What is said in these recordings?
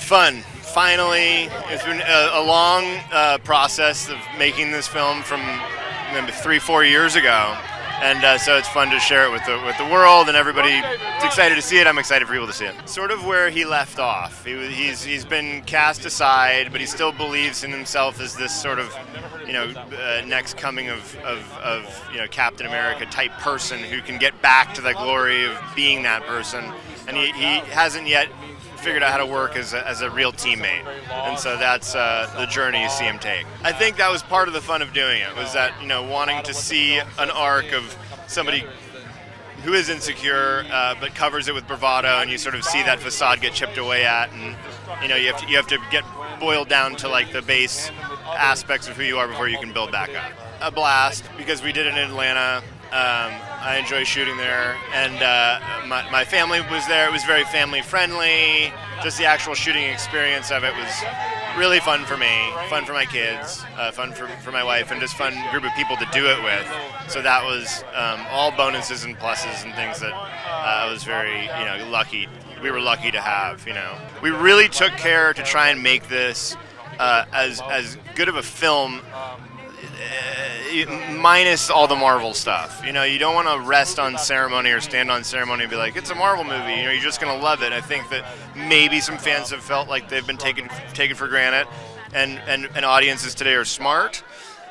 Fun. Finally, it's been a long process of making this film from maybe 3-4 years ago, and so it's fun to share it with the world, and everybody is excited to see it. I'm excited for people to see it. Sort of where he left off. He's been cast aside, but he still believes in himself as this sort of next coming of Captain America type person who can get back to the glory of being that person, and he hasn't yet figured out how to work as a real teammate, and so that's the journey you see him take. I think that was part of the fun of doing it, was that wanting to see an arc of somebody who is insecure but covers it with bravado, and you sort of see that facade get chipped away at, and you have to get boiled down to like the base aspects of who you are before you can build back up. A blast, because we did it in Atlanta. I enjoy shooting there, and my family was there. It was very family friendly. Just the actual shooting experience of it was really fun for me, fun for my kids, fun for my wife, and just fun group of people to do it with. So that was all bonuses and pluses and things that I was very lucky. We were lucky to have. We really took care to try and make this as good of a film. Minus all the Marvel stuff. You don't want to rest on ceremony or stand on ceremony and be like, it's a Marvel movie, you're just going to love it. I think that maybe some fans have felt like they've been taken for granted, and audiences today are smart,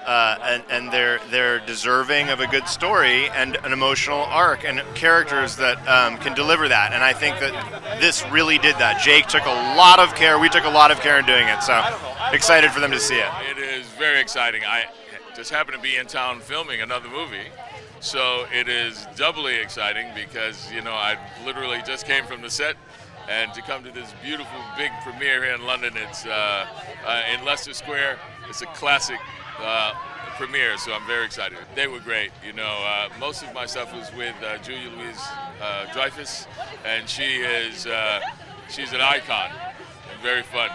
and they're deserving of a good story and an emotional arc and characters that can deliver that. And I think that this really did that. Jake took a lot of care. We took a lot of care in doing it. So excited for them to see it. It is very exciting. I just happened to be in town filming another movie, so it is doubly exciting because I literally just came from the set, and to come to this beautiful big premiere here in London, it's in Leicester Square. It's a classic premiere, so I'm very excited. They were great. Most of my stuff was with Julia Louis-Dreyfus, and she's an icon and very fun,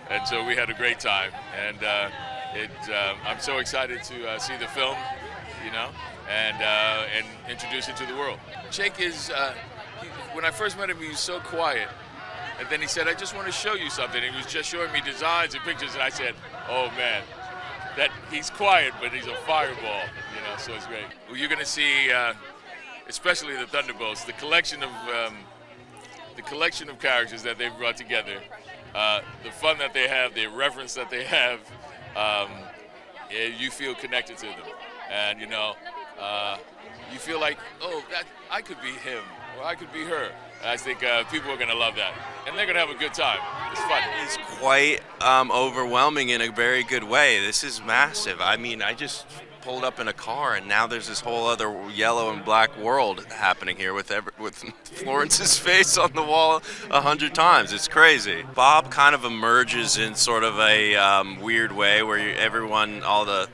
and so we had a great time, and I'm so excited to see the film, and introduce it to the world. Jake is, when I first met him, he was so quiet. And then he said, I just want to show you something. And he was just showing me designs and pictures. And I said, oh, man, that he's quiet, but he's a fireball, so it's great. Well, you're going to see, especially the Thunderbolts, the collection of characters that they've brought together, the fun that they have, the irreverence that they have. You feel connected to them, and you feel like, I could be him, or I could be her. And I think people are going to love that, and they're going to have a good time. It's fun. It's quite overwhelming in a very good way. This is massive. I mean, I just pulled up in a car, and now there's this whole other yellow and black world happening here with Florence's face on the wall 100 times. It's crazy. Bob kind of emerges in sort of a weird way where all the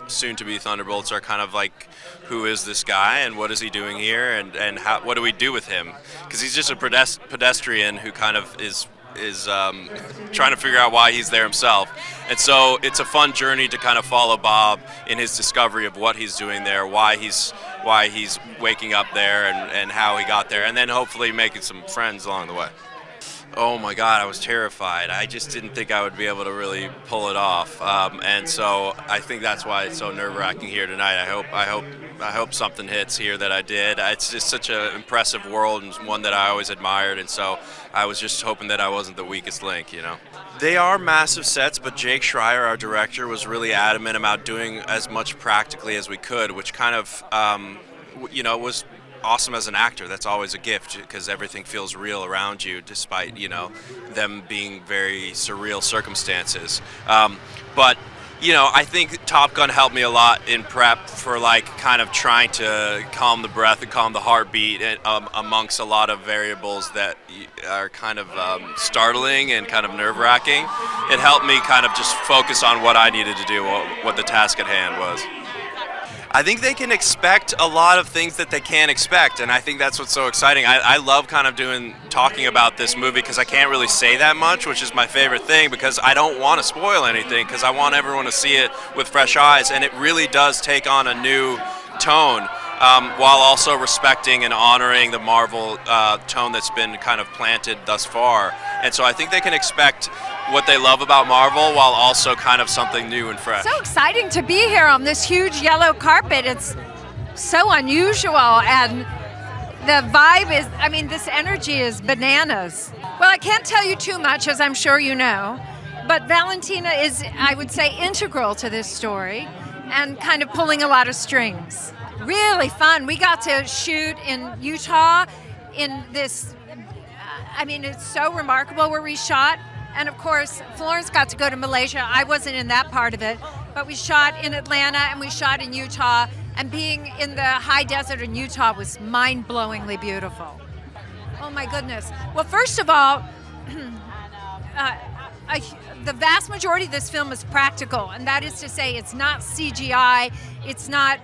soon-to-be Thunderbolts are kind of like, who is this guy and what is he doing here, and what do we do with him? Because he's just a pedestrian who kind of is trying to figure out why he's there himself. And so it's a fun journey to kind of follow Bob in his discovery of what he's doing there, why he's waking up there, and how he got there, and then hopefully making some friends along the way. Oh my God, I was terrified. I just didn't think I would be able to really pull it off, and so I think that's why it's so nerve-wracking here tonight. I hope something hits here that I did. It's just such an impressive world, and one that I always admired, and so I was just hoping that I wasn't the weakest link, They are massive sets, but Jake Schreier, our director, was really adamant about doing as much practically as we could, which kind of, was awesome as an actor. That's always a gift, because everything feels real around you, despite them being very surreal circumstances. But I think Top Gun helped me a lot in prep for kind of trying to calm the breath and calm the heartbeat amongst a lot of variables that are kind of startling and kind of nerve-wracking. It helped me kind of just focus on what I needed to do, what the task at hand was. I think they can expect a lot of things that they can't expect, and I think that's what's so exciting. I love kind of talking about this movie because I can't really say that much, which is my favorite thing, because I don't want to spoil anything, because I want everyone to see it with fresh eyes, and it really does take on a new tone while also respecting and honoring the Marvel tone that's been kind of planted thus far. And so I think they can expect what they love about Marvel while also kind of something new and fresh. So exciting to be here on this huge yellow carpet. It's so unusual, and the vibe is, I mean, this energy is bananas. Well, I can't tell you too much, as I'm sure you know, but Valentina is, I would say, integral to this story and kind of pulling a lot of strings. Really fun. We got to shoot in Utah in this, I mean, it's so remarkable where we shot. And of course, Florence got to go to Malaysia. I wasn't in that part of it, but we shot in Atlanta and we shot in Utah. And being in the high desert in Utah was mind-blowingly beautiful. Oh my goodness. Well, first of all, the vast majority of this film is practical, and that is to say it's not CGI, it's not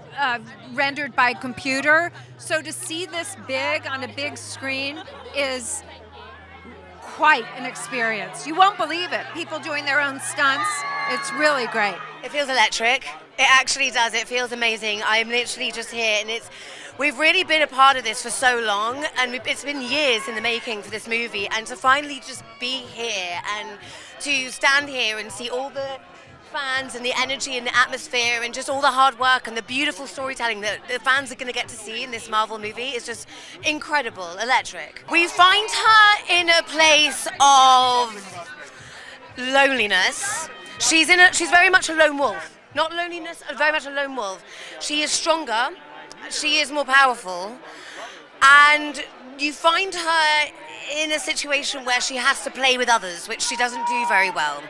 rendered by computer. So to see this big on a big screen is quite an experience. You won't believe it. People doing their own stunts. It's really great. It feels electric. It actually does. It feels amazing. I'm literally just here, and we've really been a part of this for so long, and it's been years in the making for this movie, and to finally just be here and to stand here and see all the fans and the energy and the atmosphere and just all the hard work and the beautiful storytelling that the fans are going to get to see in this Marvel movie is just incredible, electric. We find her in a place of loneliness. She's very much a lone wolf. Not loneliness, very much a lone wolf. She is stronger, she is more powerful, and you find her in a situation where she has to play with others, which she doesn't do very well.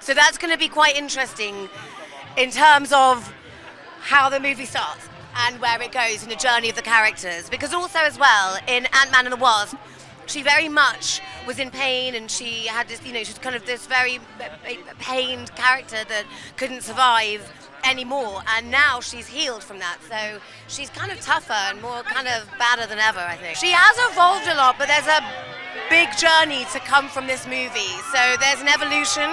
So that's going to be quite interesting in terms of how the movie starts and where it goes in the journey of the characters. Because also as well, in Ant-Man and the Wasp, she very much was in pain, and she had this, she's kind of this very pained character that couldn't survive anymore, and now she's healed from that, so she's kind of tougher and more kind of badder than ever, I think. She has evolved a lot, but there's a big journey to come from this movie, so there's an evolution,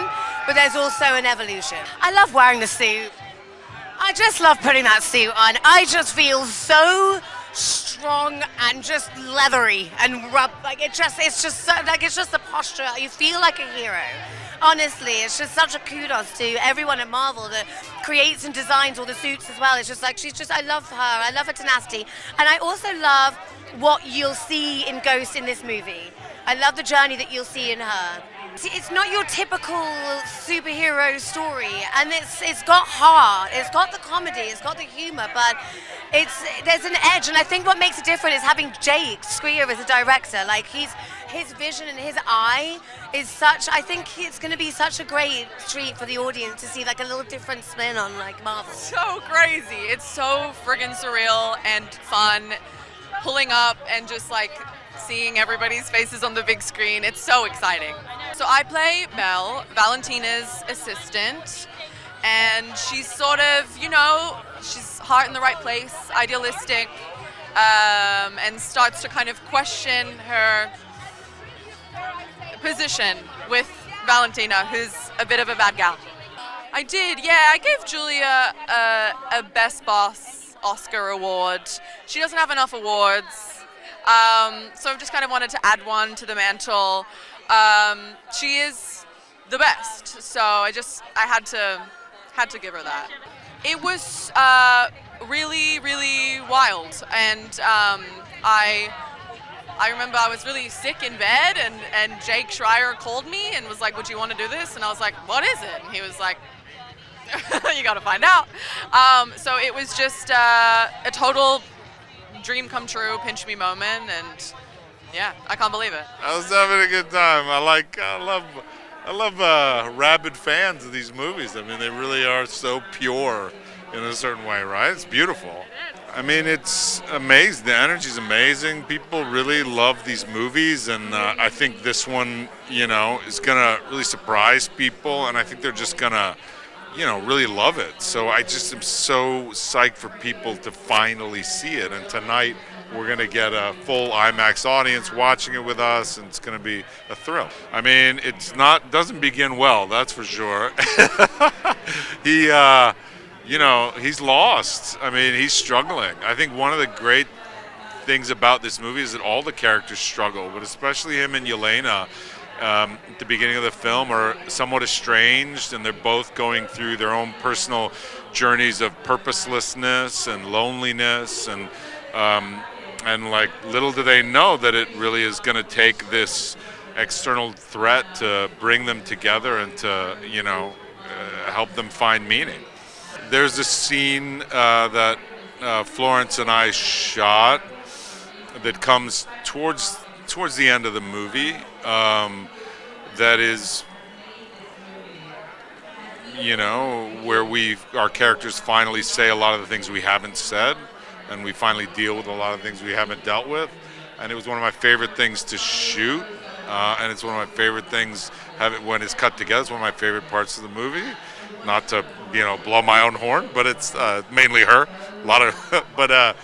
but there's also an evolution. I love wearing the suit. I just love putting that suit on. I just feel so strong and just leathery and it's just the posture. You feel like a hero. Honestly, it's just such a kudos to everyone at Marvel that creates and designs all the suits as well. It's just like I love her. I love her tenacity, and I also love what you'll see in Ghost in this movie. I love the journey that you'll see in her. It's not your typical superhero story, and it's got heart, it's got the comedy, it's got the humor, but there's an edge, and I think what makes it different is having Jake Schreier as a director. Like his vision and his eye is such. I think it's going to be such a great treat for the audience to see like a little different spin on like Marvel. So crazy! It's so friggin' surreal and fun, pulling up and just like seeing everybody's faces on the big screen. It's so exciting. So I play Mel, Valentina's assistant, and she's sort of, she's heart in the right place, idealistic, and starts to kind of question her position with Valentina, who's a bit of a bad gal. I did, yeah. I gave Julia a Best Boss Oscar award. She doesn't have enough awards. So I just kind of wanted to add one to the mantle. She is the best, so I had to give her that. It was really, really wild, and I remember I was really sick in bed, and Jake Schreier called me and was like, "Would you want to do this?" And I was like, "What is it?" And he was like, "You got to find out." So it was just a total dream come true, pinch me moment, and yeah, I can't believe it. I was having a good time. I love rabid fans of these movies. I mean, they really are so pure in a certain way, right? It's beautiful. I mean, it's amazing. The energy's amazing. People really love these movies, and I think this one, is gonna really surprise people, and I think they're just gonna really love it. So I just am so psyched for people to finally see it. And tonight we're going to get a full IMAX audience watching it with us, and it's going to be a thrill. I mean, doesn't begin well, that's for sure. he's lost. I mean, he's struggling. I think one of the great things about this movie is that all the characters struggle, but especially him and Yelena at the beginning of the film are somewhat estranged, and they're both going through their own personal journeys of purposelessness and loneliness, and like little do they know that it really is going to take this external threat to bring them together and to help them find meaning. There's a scene that Florence and I shot that comes towards the end of the movie that is where our characters finally say a lot of the things we haven't said, and we finally deal with a lot of things we haven't dealt with. And it was one of my favorite things to shoot, and it's one of my favorite things when it's cut together. It's one of my favorite parts of the movie. Not to blow my own horn, but it's mainly her. A lot of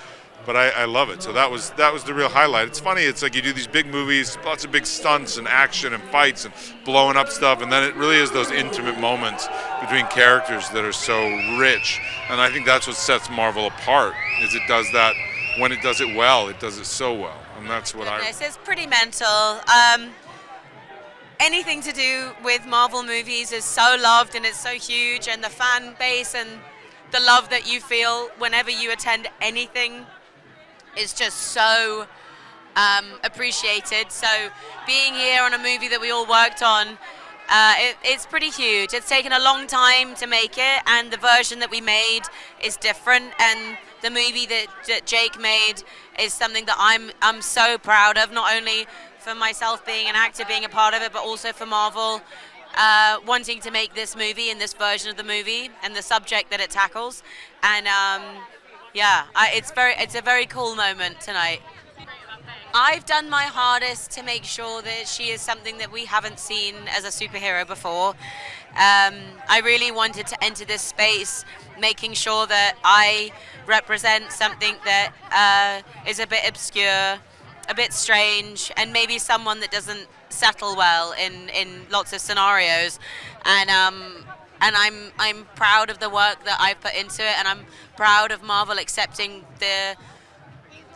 but I love it. So that was the real highlight. It's funny. It's like you do these big movies, lots of big stunts and action and fights and blowing up stuff, and then it really is those intimate moments between characters that are so rich. And I think that's what sets Marvel apart. Is it does that when it does it well. It does it so well, and that's what It's pretty mental. Anything to do with Marvel movies is so loved and it's so huge, and the fan base and the love that you feel whenever you attend anything is just so appreciated. So being here on a movie that we all worked on, it's pretty huge. It's taken a long time to make it, and the version that we made is different, and the movie that Jake made is something that I'm so proud of, not only for myself being an actor, being a part of it, but also for Marvel wanting to make this movie and this version of the movie and the subject that it tackles. And it's a very cool moment tonight. I've done my hardest to make sure that she is something that we haven't seen as a superhero before. I really wanted to enter this space making sure that I represent something that is a bit obscure, a bit strange, and maybe someone that doesn't settle well in lots of scenarios. And I'm proud of the work that I've put into it, and I'm proud of Marvel accepting the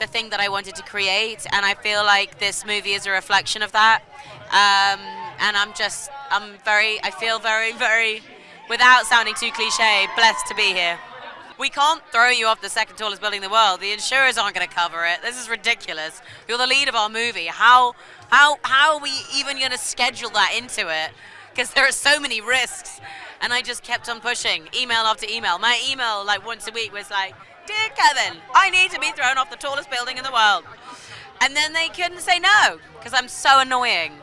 thing that I wanted to create, and I feel like this movie is a reflection of that. And I feel very, very, without sounding too cliche, blessed to be here. We can't throw you off the second tallest building in the world. The insurers aren't going to cover it. This is ridiculous. You're the lead of our movie. How are we even going to schedule that into it? Because there are so many risks. And I just kept on pushing, email after email. My email, like once a week, was like, "Dear Kevin, I need to be thrown off the tallest building in the world." And then they couldn't say no, because I'm so annoying.